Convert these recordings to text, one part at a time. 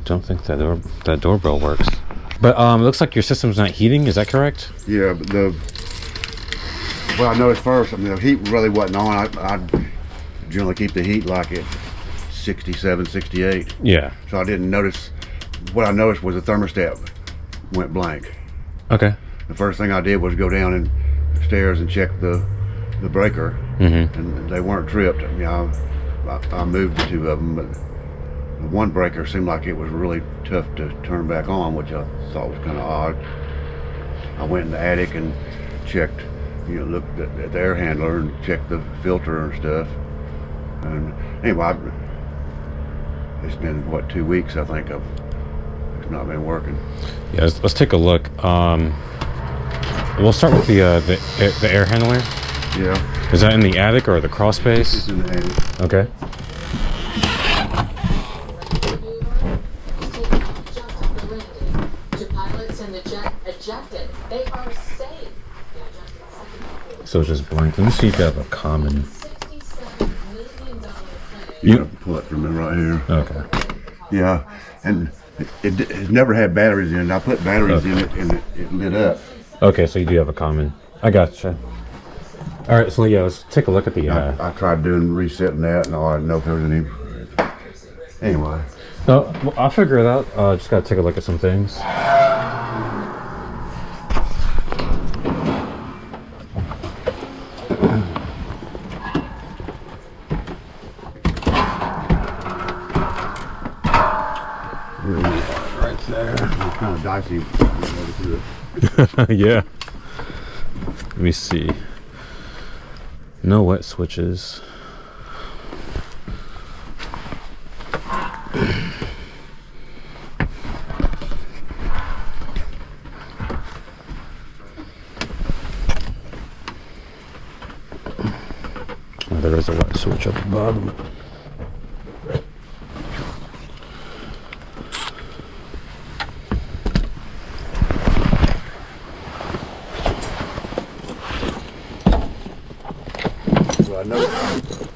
don't think that doorbell works. But it looks like your system's not heating. Is that correct? Yeah, but what I noticed first, I mean, the heat really wasn't on. I generally keep the heat like at 67, 68. Yeah. So I didn't notice. What I noticed was the thermostat went blank. Okay. The first thing I did was go down and stairs and check the breaker, and they weren't tripped. I mean, I moved the two of them, but the one breaker seemed like it was really tough to turn back on, which I thought was kind of odd. I went in the attic and checked, looked at the air handler and checked the filter and stuff. And anyway, it's been, what, 2 weeks, I think, it's not been working. Yeah, let's take a look. We'll start with the air handler. Yeah. Is that in the attic or the crawl space? It's in the attic. Okay. So it's just blank. Let me see if you have a common. You pull it from me right here. Okay. Yeah, and it never had batteries in it. I put batteries in it and it lit up. Okay, so you do have a common. I gotcha. All right, so yeah, let's take a look at the. I tried doing resetting that, and I didn't know if there was any. Anyway. No, well, I'll figure it out. Just gotta take a look at some things. Right there. It's kind of dicey. Yeah. Let me see. No wet switches. Oh, there is a wet switch at the bottom.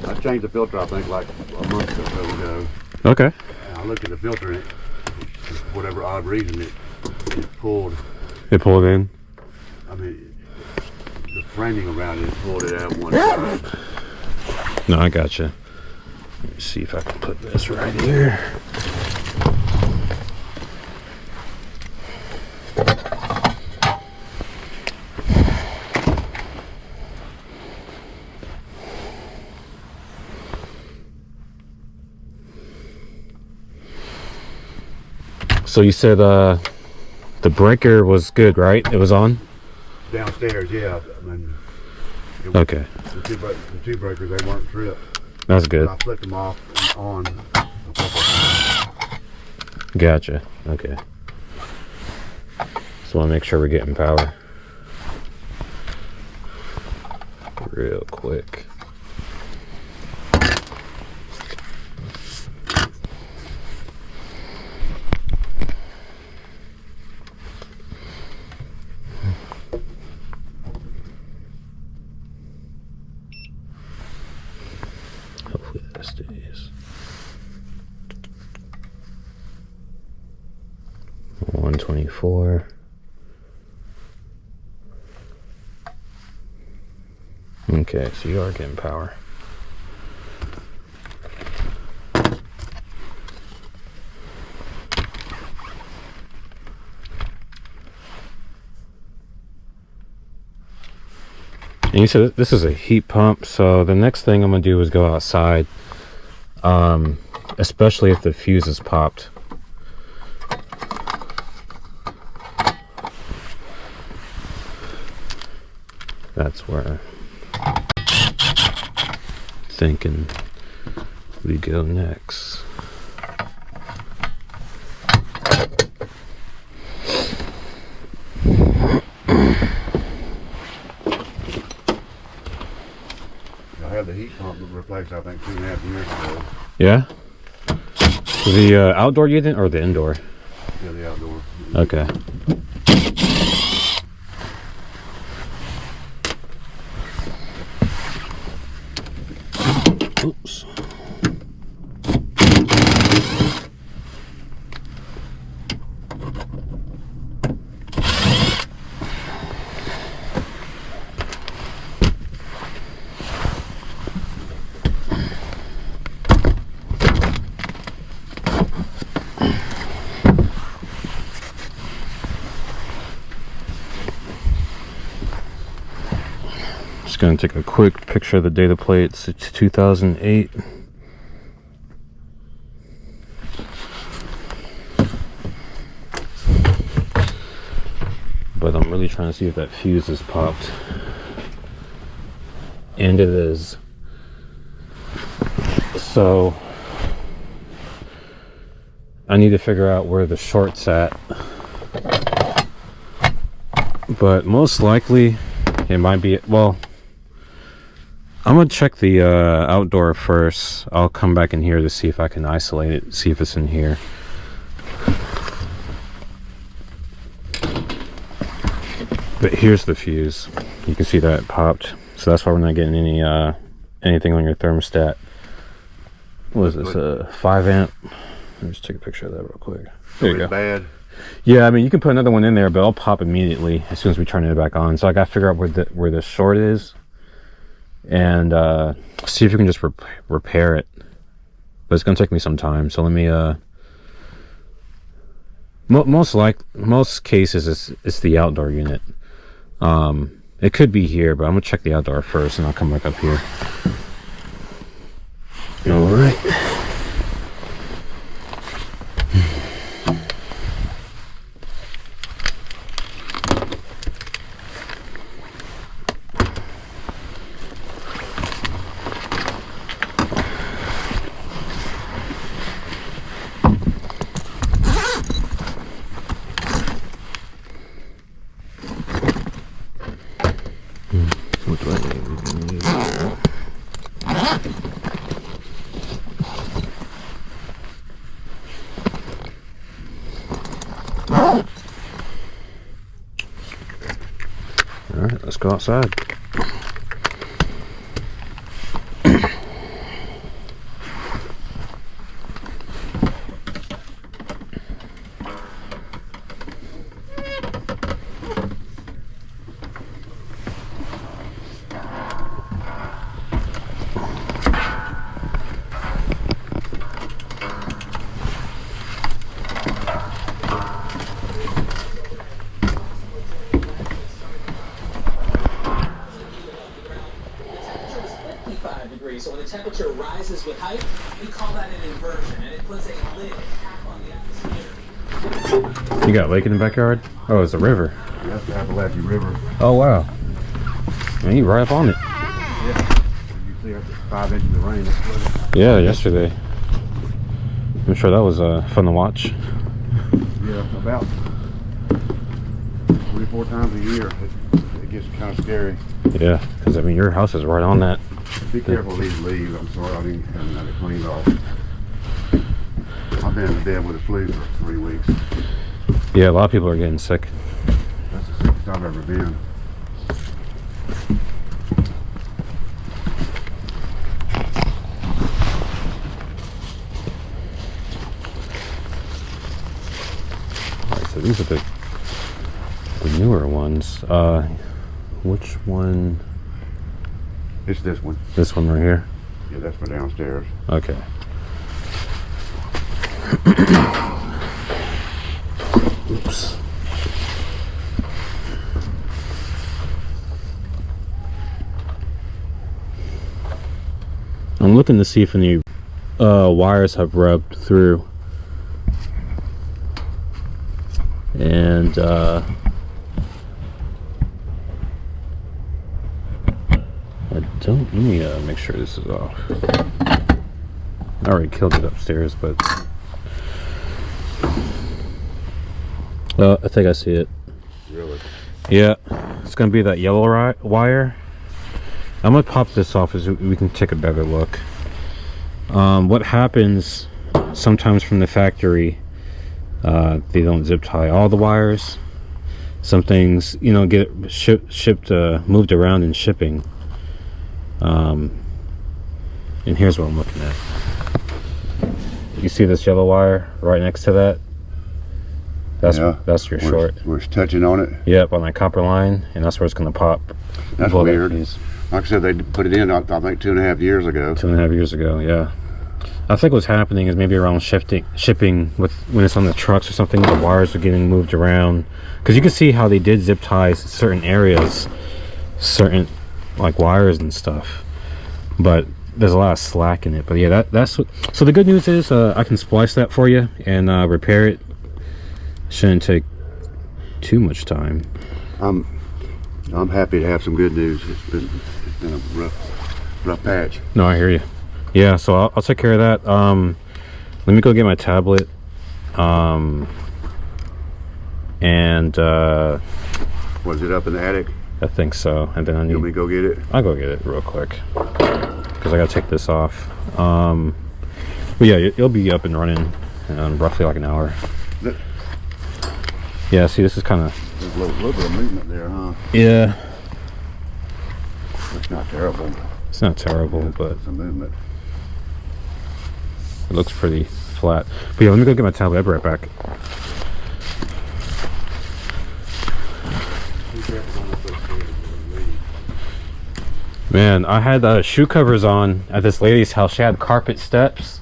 I changed the filter, I think, like a month or so ago. Okay. And I looked at the filter, and for whatever odd reason, it pulled. It pulled in? I mean, the framing around it pulled it out one side. No, I gotcha. Let me see if I can put this right here. So you said the breaker was good, right? It was on? Downstairs, yeah. I mean, okay. The two breakers, they weren't tripped. That's good. I flipped them off and on a couple times. Gotcha. Okay. Just want to make sure we're getting power. Real quick. Hopefully that stays. 124. Okay, so you are getting power. And you said this is a heat pump, so the next thing I'm gonna do is go outside, especially if the fuse is popped. That's where I'm thinking we go next. I had the heat pump replaced, I think, 2.5 years ago. Yeah? The outdoor unit or the indoor? Yeah, the outdoor. Okay. Oops. Just gonna take a quick picture of the data plates. It's 2008. But I'm really trying to see if that fuse is popped. And it is. So I need to figure out where the short's at. But most likely it might be, well, I'm gonna check the outdoor first. I'll come back in here to see if I can isolate it, see if it's in here. But here's the fuse. You can see that it popped. So that's why we're not getting any anything on your thermostat. What is this? 5 amp. Let's take a picture of that real quick. There you go. Bad. Yeah, I mean you can put another one in there, but it'll pop immediately as soon as we turn it back on. So I gotta figure out where the short is, and see if we can just repair it. But it's gonna take me some time. So let me most cases it's the outdoor unit. It could be here, but I'm gonna check the outdoor first and I'll come back up here. All right. What do I need? All right, let's go outside. So when the temperature rises with height, we call that an inversion, and it puts a lid cap on the atmosphere. You got a lake in the backyard? Oh, it's a river. That's the Appalachian River. Oh wow. Man, you right up on it. Yeah. You see after 5 inches of rain, it's flooded. Yeah, yesterday. I'm sure that was fun to watch. Yeah, about 3-4 times a year. It gets kind of scary. Yeah, because I mean your house is right on that. Be careful of these leaves. I'm sorry, I didn't have it cleaned off. I've been in the bed with a flu for 3 weeks. Yeah, a lot of people are getting sick. That's the sickest I've ever been. Alright, so these are the newer ones. Which one? It's this one. This one right here? Yeah, that's for downstairs. Okay. Oops. I'm looking to see if any wires have rubbed through. And let me make sure this is off. I already killed it upstairs, but I think I see it. Really? Yeah, it's gonna be that yellow wire. I'm gonna pop this off so we can take a better look. What happens sometimes from the factory, they don't zip tie all the wires. Some things, you know, get shipped moved around in shipping. And here's what I'm looking at. You see this yellow wire right next to that? That's your short. We're touching on it. Yep, on that copper line, and that's where it's going to pop. That's weird. Like I said, they put it in, I think, 2.5 years ago. 2.5 years ago, yeah. I think what's happening is maybe around shipping with when it's on the trucks or something, the wires are getting moved around. Because you can see how they did zip ties certain areas, certain like wires and stuff, but there's a lot of slack in it. But yeah, that's what. So the good news is I can splice that for you and repair it. Shouldn't take too much time. I'm happy to have some good news. It's been a rough patch. No, I hear you. Yeah, so I'll take care of that. Let me go get my tablet. And Was it up in the attic? I think so. And then I need. You want me to go get it? I'll go get it real quick because I gotta take this off. But yeah, it'll be up and running in roughly like an hour. Yeah, see, this is kind of. There's a little bit of movement there, huh? Yeah. It's not terrible. It's not terrible, but It's a movement. it looks pretty flat. But yeah, let me go get my tablet. I'll be right back. Man, I had shoe covers on at this lady's house. She had carpet steps.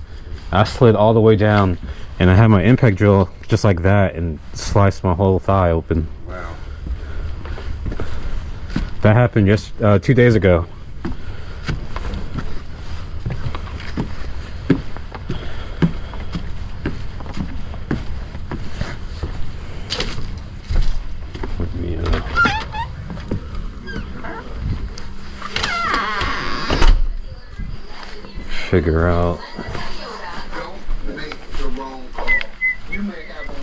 I slid all the way down, and I had my impact drill just like that and sliced my whole thigh open. Wow. That happened just 2 days ago. Let me figure out. Don't make the wrong call. You may have only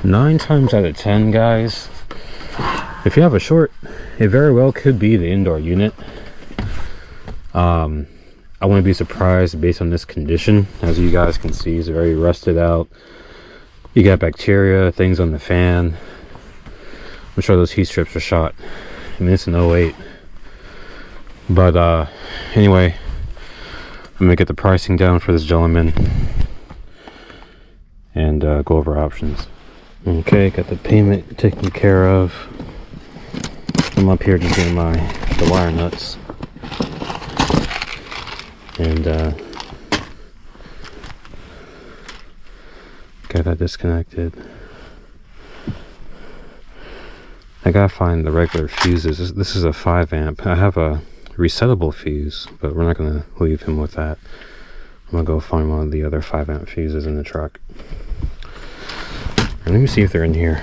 Nine times out of 10, guys, if you have a short, it very well could be the indoor unit. I wouldn't be surprised based on this condition. As you guys can see, it's very rusted out. You got bacteria, things on the fan. I'm sure those heat strips are shot. I mean, it's an 08. But anyway, I'm gonna get the pricing down for this gentleman and go over options. Okay, got the payment taken care of. I'm up here just getting the wire nuts. And got that disconnected. I gotta find the regular fuses. This is a 5 amp. I have a resettable fuse, but we're not gonna leave him with that. I'm gonna go find one of the other 5 amp fuses in the truck. And let me see if they're in here.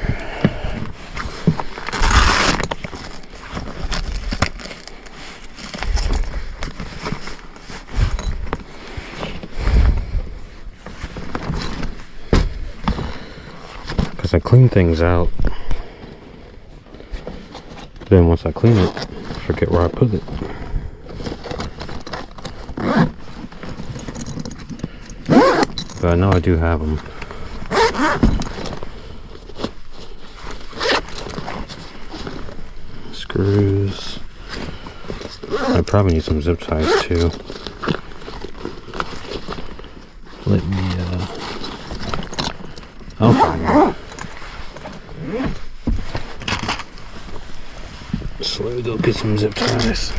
Because I clean things out. Then once I clean it, I forget where I put it. But I know I do have them. Screws. I probably need some zip ties too. Let me I'll find them. So let me go get some zip ties.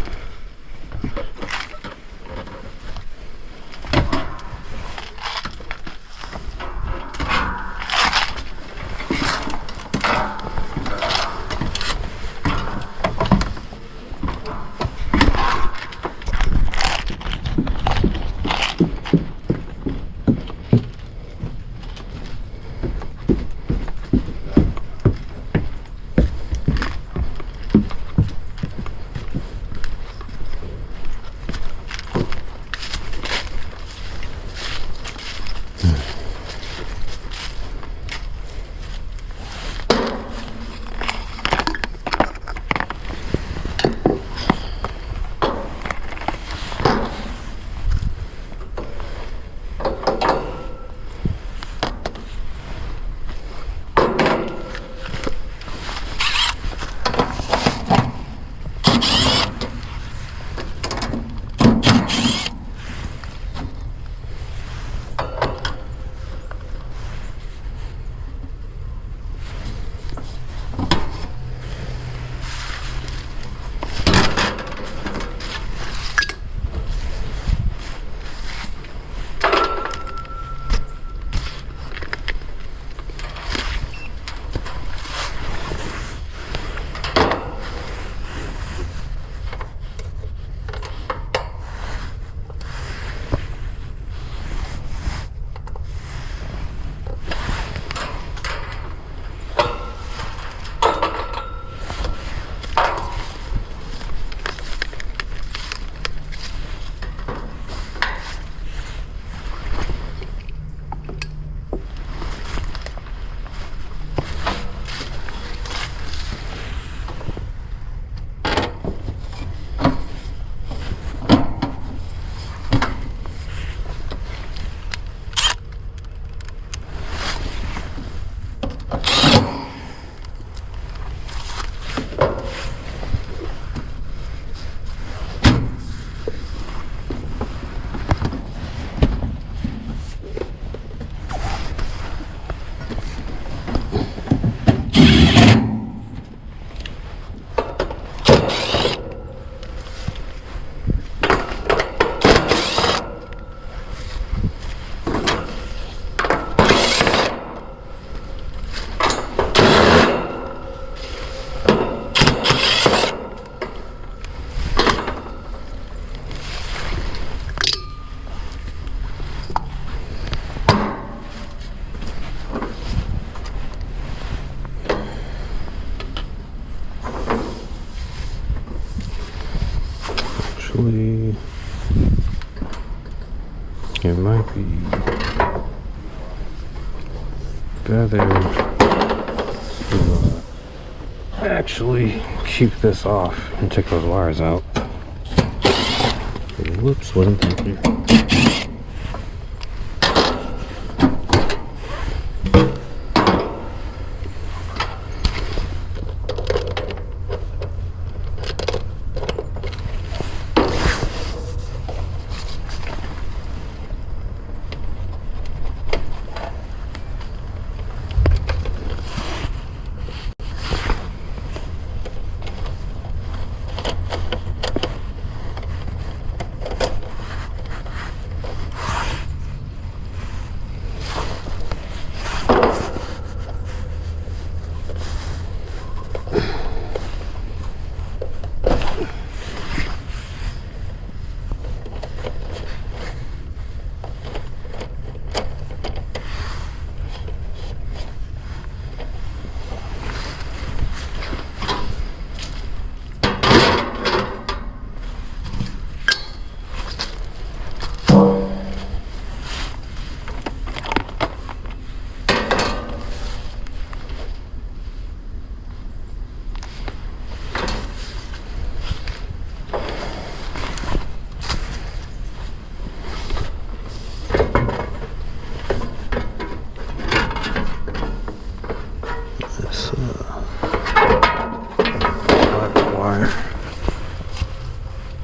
better to actually keep this off and take those wires out. Whoops, wasn't thinking.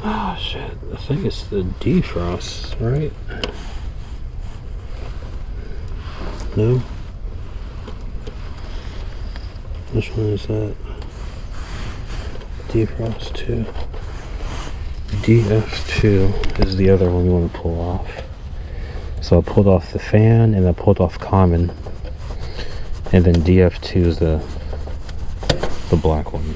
Oh shit, I think it's the defrost, right? No? Which one is that? Defrost 2. DF2 is the other one you want to pull off. So I pulled off the fan and I pulled off common. And then DF2 is the black one.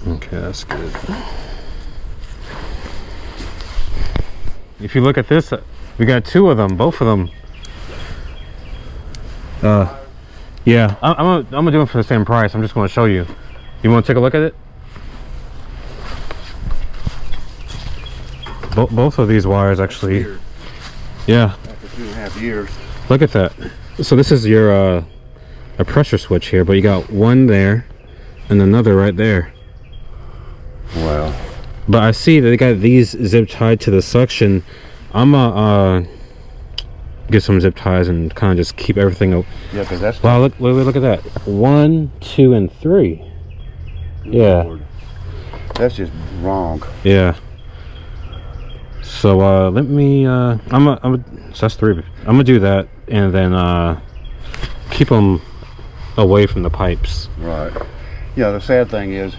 Okay, that's good. If you look at this, we got 2 of them, both of them. Yeah, I'm gonna do them for the same price. I'm just gonna show you. You want to take a look at it? Both of these wires actually. Yeah. After 2.5 years. Look at that. So this is your a pressure switch here, but you got one there and another right there. Wow. But I see that they got these zip tied to the suction. I'm gonna get some zip ties and kind of just keep everything up. Yeah, because that's. Wow, look at that. 1, 2, and 3. Yeah. Lord. That's just wrong. Yeah. So let me. So that's 3. I'm gonna do that and then keep them away from the pipes. Right. Yeah. The sad thing is,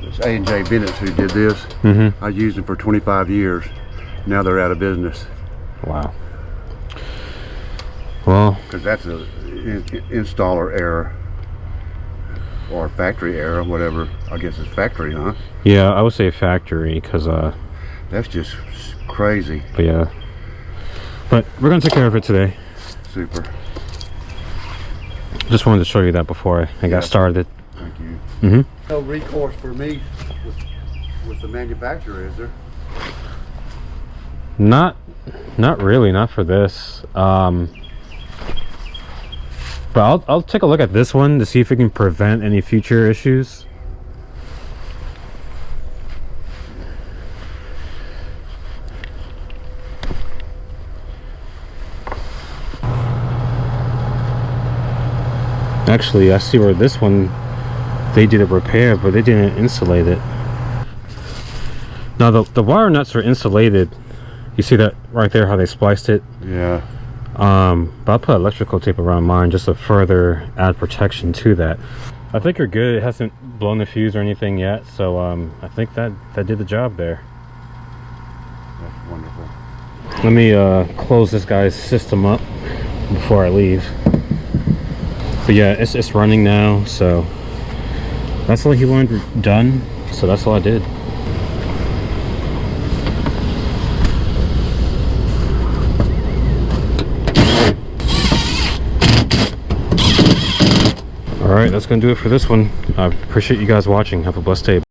it's A&J Bennett who did this. Mm-hmm. I used them for 25 years. Now they're out of business. Wow. Well, Because that's a installer error or factory error, whatever. I guess it's factory, huh? yeah, I would say factory because That's just crazy. but yeah. But we're gonna take care of it today. Super. Just wanted to show you that before I got started. Thank you. Mm-hmm. No recourse for me with the manufacturer, is there? Not really, not for this. But I'll take a look at this one to see if it can prevent any future issues. Actually, I see where this one they did a repair, but they didn't insulate it. Now the wire nuts are insulated. You see that right there, how they spliced it? Yeah. But I'll put electrical tape around mine just to further add protection to that. I think you're good. It hasn't blown the fuse or anything yet, so I think that did the job there. That's wonderful. Let me close this guy's system up before I leave. But yeah, it's running now, so that's all he wanted done, so that's all I did. All right, that's gonna do it for this one. I appreciate you guys watching. Have a blessed day.